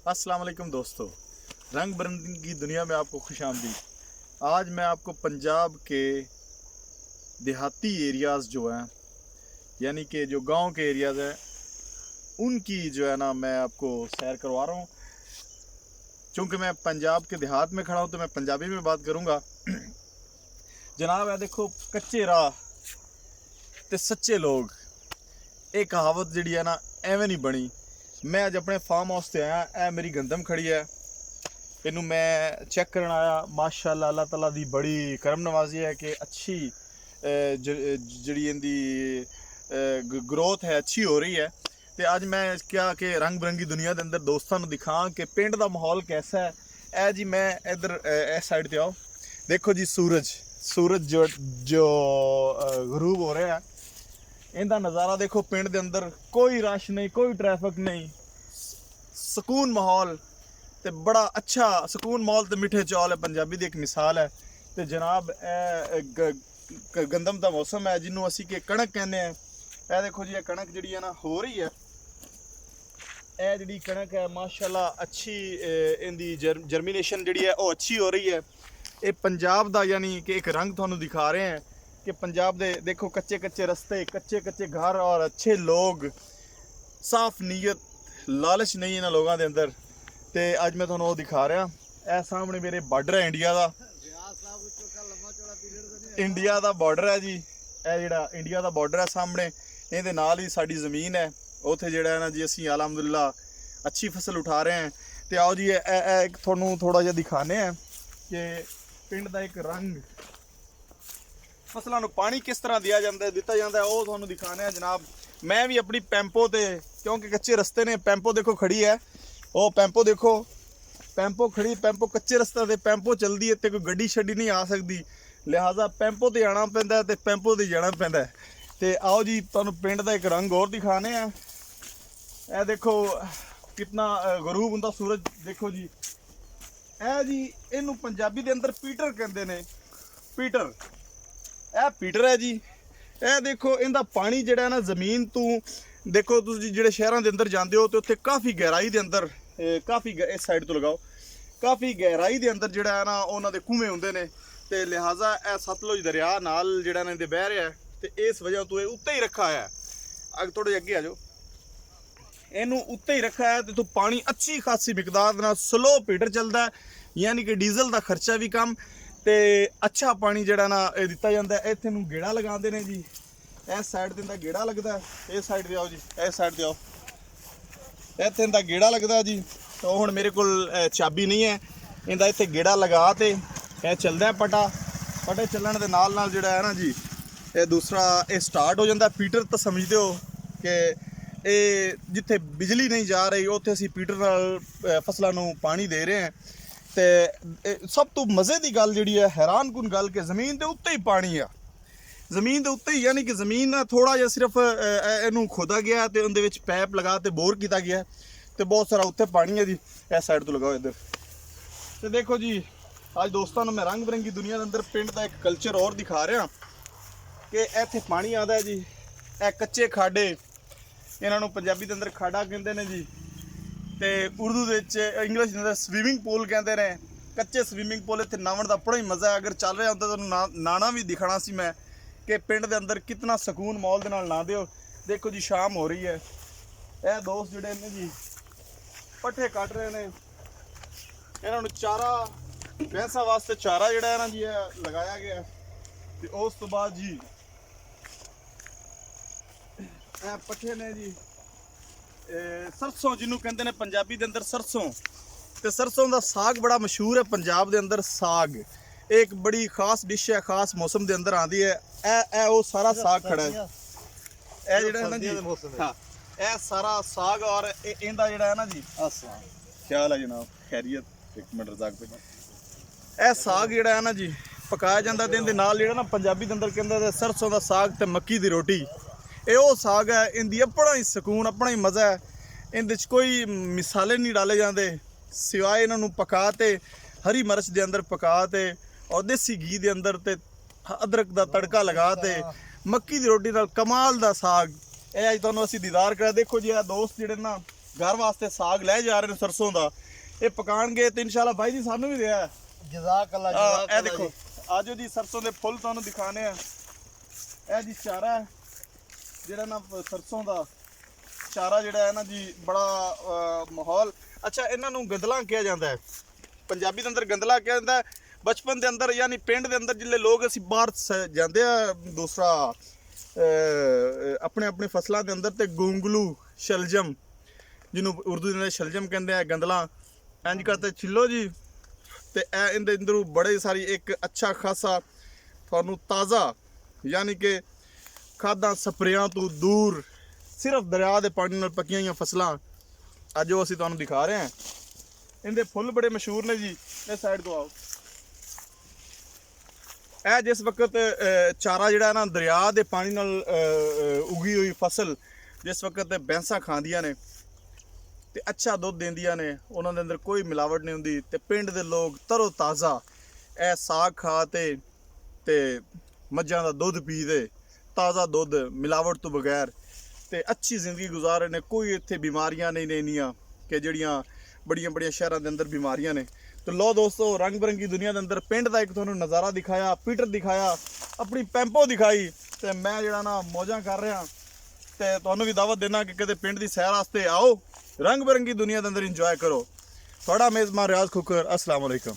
अस्सलाम वालेकुम दोस्तों, रंग बिरंगी की दुनिया में आपको खुशामदीद। आज मैं आपको पंजाब के देहाती एरियाज़ जो हैं, यानी कि जो गांव के एरियाज़ हैं, उनकी जो है ना मैं आपको सैर करवा रहा हूँ। चूँकि मैं पंजाब के देहात में खड़ा हूँ तो मैं पंजाबी में बात करूँगा। जनाब है देखो, कच्चे राह ते सच्चे लोग, एक कहावत जी है ना एवं नहीं बनी। मैं अज अपने फार्म हाउस से आया, ए मेरी गंदम खड़ी है, इनू मैं चेक करन आया। माशाअल्लाह अल्लाह ताला दी बड़ी करम नवाजी है कि अच्छी जी इनकी ग्रोथ है, अच्छी हो रही है। तो अज मैं क्या कि रंग बिरंगी दुनिया के अंदर दोस्तों को दिखा कि पिंड का माहौल कैसा है। ए जी मैं इधर इस साइड पे आओ, देखो जी सूरज जो जो गरूब हो रहा है, इनका नज़ारा देखो। पिंड के अंदर कोई रश नहीं, कोई ट्रैफिक नहीं, सुकून माहौल, तो बड़ा अच्छा सुकून माहौल। तो मिठे चौल है, पंजाबी की एक मिसाल है। तो जनाब गंदम का मौसम है जिन्होंने असी के कणक कहने हैं। यह देखो जी, कणक जी है ना हो रही है। यह जी कणक है माशाल्लाह अच्छी, इनकी जर्मीनेशन जी है वो अच्छी हो रही है। ये पंजाब का यानी कि एक रंग थानू दिखा रहे हैं कि पंजाब दे देखो कच्चे कच्चे रस्ते, कच्चे कच्चे घर और अच्छे लोग, साफ नीयत, लालच नहीं इन्होंने लोगों के अंदर। तो अज मैं थोड़ा दिखा रहा। यह सामने मेरे बॉर्डर है इंडिया का, इंडिया का बॉर्डर है जी। यह जो इंडिया का बॉर्डर है सामने, ये नाल ही साड़ी ज़मीन है। उत्थे जो है ना जी असी अलहमदुलिल्लाह अच्छी फसल उठा रहे हैं। तो आओ जी थोड़ा थोड़ा जिहा दिखाने हैं कि पिंड का एक रंग, फसलों को पानी किस तरह दिया जाता है, दिता जाता है, वो थोड़ा दिखाने हैं जनाब। मैं भी अपनी पैंपो ते, क्योंकि कच्चे रस्ते ने, पैंपो देखो खड़ी है, वो पैंपो देखो, पैंपो खड़ी, पैंपो कच्चे रस्ते ते पैंपो चलती है, तो कोई गड्डी शड्डी नहीं आ सकती, लिहाजा पैंपो ते आना पैंदा है, तो पैंपो ते जाना पैंदा है। तो आओ जी तुहानू पिंड का एक रंग और दिखाने हैं। यह देखो कितना गरूब हुंदा सूरज, देखो जी। यह जी इनू पंजाबी के अंदर पीटर कहते हैं, पीटर। यह पीटर है जी। यह देखो इनका पानी जोड़ा ना जमीन तो देखो, तुम जो शहरों के अंदर जाते हो तो उत्थे काफ़ी गहराई के अंदर, काफ़ी इस साइड तो लगाओ, काफ़ी गहराई के अंदर जोड़ा है ना उन्होंने खूहे होंगे ने। तो लिहाजा यह सतलुज दरिया नाल जोड़ा ना बह रहा है, तो इस वजह तो ये उत्ते ही रखा है। अग थोड़े अगे आ जाओ, इनू उत्ते ही रखा है। तो पानी अच्छी खासी मिकदार ना स्लो पीटर चलता है, यानी कि डीजल का खर्चा भी कम, तो अच्छा पानी जोड़ा ना दिता जाता है। इत्थे नूं गेड़ा लगाते हैं जी, इस साइड से इनका गेड़ा लगता है। इस साइड से आओ जी, इस साइड से आओ, इत्थे इनका गेड़ा लगता है जी। तो हुण मेरे को चाबी नहीं है, इनका इत्थे गेड़ा लगा तो यह चलता है पटा, पटे चलण के नाल नाल जिहड़ा है ना जी, ये दूसरा ये स्टार्ट हो जाता है। पीटर तो समझते हो कि ये जिथे बिजली नहीं जा रही उत्थे असीं पीटर नाल फसलों नूं पानी दे रहे हैं। तो सब तो मज़े की गल जी है, हैरान कुन गल कि जमीन के उत्ते ही पानी आ, जमीन के उत्ते ही, यानी कि जमीन थोड़ा जिहा सिर्फ इनू खोदा गया तो उनके विच पैप लगा तो बोर किया गया, तो बहुत सारा उत्ते पानी है जी। इस साइड तो लगाओ इधर। तो देखो जी आज दोस्तों मैं रंग बिरंगी दुनिया के अंदर पिंड का एक कल्चर और दिखा रहा कि इत्थे पानी आता है जी। यह कच्चे खाडे, इन्हों पंजाबी के अंदर खाडा कहते हैं जी, तो उर्दू इंग्लिश के अंदर स्विमिंग पूल कहते हैं। कच्चे स्विमिंग पूल इतने नावन का बड़ा ही मज़ा है। अगर चल रहा होता तो नाना भी दिखाना सी मैं कि पिंड के अंदर कितना सुकून माहौल के नाल नहाते हो। देखो जी शाम हो रही है, यह दोस्त जोड़े ने जी पट्ठे कट रहे हैं, इन्होंने चारा भैंसा वास्ते चारा जोड़ा है ना जी लगाया गया। तो उस तो बाद जी पट्ठे ने जी सरसों जिन्हों कहते हैं पंजाबी के अंदर सरसों, तो सरसों का साग बड़ा मशहूर है पंजाब के अंदर। साग एक बड़ी खास डिश है, खास मौसम के अंदर आती है। ए वो सारा साग खड़ा है, यह जोड़ा है ना जी, हाँ यह सारा साग और इनका जोड़ा है ना जी, ख्याल है जनाब, खैरियत, एक मिनट रजाक पे। यह साग जोड़ा है ना जी पकाया जाता, तो इनके नाल जोड़ा ना पंजाबी के अंदर कहते सरसों का साग तो मक्की की रोटी। ये वो साग है, इनकी अपना ही सुकून, अपना ही मज़ा है। इनके कोई मिसाले नहीं डाले जाते, सिवाय इन्हों पका ते हरी मिर्च के अंदर पका ते और देसी घी के अंदर ते अदरक का तड़का लगा ते मक्की की रोटी नाल कमाल का साग। यह अज तुहानूं असीं दीदार करा। देखो जी दोस्त जिहड़े ना ਘਰ ਵਾਸਤੇ ਸਾਗ ਲੈ ਜਾ ਰਹੇ ਨੇ ਸਰਸੋਂ ਦਾ, ਇਹ ਪਕਾਣਗੇ ਤੇ ਇਨਸ਼ਾਅੱਲਾ ਬਾਈ ਜੀ ਸਾਨੂੰ ਵੀ ਦਿਆ ਜਜ਼ਾਕ ਅੱਲਾ ਇਹ ਦੇਖੋ ਆਜੋ ਜੀ ਸਰਸੋਂ ਦੇ ਫੁੱਲ ਤੁਹਾਨੂੰ ਦਿਖਾਣੇ ਆ। ਇਹ ਜੀ ਚਾਰਾ ਹੈ ਜਿਹੜਾ ਨਾ ਸਰਸੋਂ ਦਾ ਚਾਰਾ ਜਿਹੜਾ ਹੈ ਨਾ ਜੀ, ਬੜਾ ਮਾਹੌਲ ਅੱਛਾ। ਇਹਨਾਂ ਨੂੰ ਗੰਦਲਾ ਕਿਹਾ ਜਾਂਦਾ ਹੈ, ਪੰਜਾਬੀ ਦੇ ਅੰਦਰ ਗੰਦਲਾ ਕਿਹਾ ਜਾਂਦਾ ਹੈ। ਬਚਪਨ ਦੇ ਅੰਦਰ ਯਾਨੀ ਪਿੰਡ ਦੇ ਅੰਦਰ ਜਿਹੜੇ ਲੋਕ ਅਸੀਂ ਬਾਹਰ ਜਾਂਦੇ ਆ ਦੂਸਰਾ ਆਪਣੇ ਆਪਣੇ ਫਸਲਾਂ ਦੇ ਅੰਦਰ, ਤੇ ਗੋਂਗਲੂ ਸ਼ਲਜਮ ਜਿਹਨੂੰ ਉਰਦੂ ਦੇ ਨਾਲ ਸ਼ਲਜਮ ਕਹਿੰਦੇ ਆ, ਗੰਦਲਾ ਇੰਜ ਕਰਤੇ ਛਿੱਲੋ ਜੀ, ਤੇ ਇਹ ਇਹਦੇ ਅੰਦਰੋਂ ਬੜੇ ਸਾਰੀ ਇੱਕ ਅੱਛਾ ਖਾਸਾ ਤੁਹਾਨੂੰ ਤਾਜ਼ਾ ਯਾਨੀ ਕਿ ਖਾਦਾਂ ਸਪਰੇਆਂ ਤੋਂ ਦੂਰ ਸਿਰਫ ਦਰਿਆ ਦੇ ਪਾਣੀ ਨਾਲ ਪੱਕੀਆਂ ਹੋਈਆਂ ਫਸਲਾਂ ਅੱਜ ਉਹ ਅਸੀਂ ਤੁਹਾਨੂੰ ਦਿਖਾ ਰਹੇ ਹਾਂ। ਇਹਦੇ ਫੁੱਲ ਬੜੇ ਮਸ਼ਹੂਰ ਨੇ ਜੀ। ਇਸ ਸਾਈਡ ਤੋਂ ਆਓ। ਇਹ ਜਿਸ ਵਕਤ ਚਾਰਾ ਜਿਹੜਾ ਨਾ ਦਰਿਆ ਦੇ ਪਾਣੀ ਨਾਲ ਉਗੀ ਹੋਈ ਫਸਲ ਜਿਸ ਵਕਤ ਭੈਂਸਾਂ ਖਾਂਦੀਆਂ ਨੇ ਤੇ ਅੱਛਾ ਦੁੱਧ ਦਿੰਦੀਆਂ ਨੇ, ਉਹਨਾਂ ਦੇ ਅੰਦਰ ਕੋਈ ਮਿਲਾਵਟ ਨਹੀਂ ਹੁੰਦੀ, ਤੇ ਪਿੰਡ ਦੇ ਲੋਕ ਤਰੋ ਤਾਜ਼ਾ ਇਹ ਸਾਗ ਖਾ ਤੇ ਮੱਝਾਂ ਦਾ ਦੁੱਧ ਪੀਦੇ, ਤਾਜ਼ਾ ਦੁੱਧ ਮਿਲਾਵਟ ਤੋਂ ਬਗੈਰ, ਤੇ ਅੱਛੀ ਜ਼ਿੰਦਗੀ ਗੁਜ਼ਾਰ ਰਹੇ ਨੇ। ਕੋਈ ਇੱਥੇ ਬਿਮਾਰੀਆਂ ਨਹੀਂ ਲੈਣੀਆਂ ਕਿ ਜਿਹੜੀਆਂ ਬੜੀਆਂ ਬੜੀਆਂ ਸ਼ਹਿਰਾਂ ਦੇ ਅੰਦਰ ਬਿਮਾਰੀਆਂ ਨੇ। ਤੇ ਲੋ ਦੋਸਤੋ, ਰੰਗ ਬਰੰਗੀ ਦੁਨੀਆ ਦੇ ਅੰਦਰ ਪਿੰਡ ਦਾ ਇੱਕ ਤੁਹਾਨੂੰ ਨਜ਼ਾਰਾ ਦਿਖਾਇਆ, ਪੀਟਰ ਦਿਖਾਇਆ, ਆਪਣੀ ਪੈਂਪੋ ਦਿਖਾਈ, ਤੇ ਮੈਂ ਜਿਹੜਾ ਨਾ ਮੌਜਾਂ ਕਰ ਰਿਹਾ। ਤੇ ਤੁਹਾਨੂੰ ਵੀ ਦਾਵਤ ਦੇਣਾ ਕਿ ਕਦੇ ਪਿੰਡ ਦੀ ਸੈਰ ਵਾਸਤੇ ਆਓ, ਰੰਗ ਬਰੰਗੀ ਦੁਨੀਆ ਦੇ ਅੰਦਰ ਇੰਜੋਏ ਕਰੋ। ਤੁਹਾਡਾ ਮੇਜ਼ਬਾਨ ਰਿਆਜ਼ ਖੁੱਕਰ, अस्सलाम वालेकुम।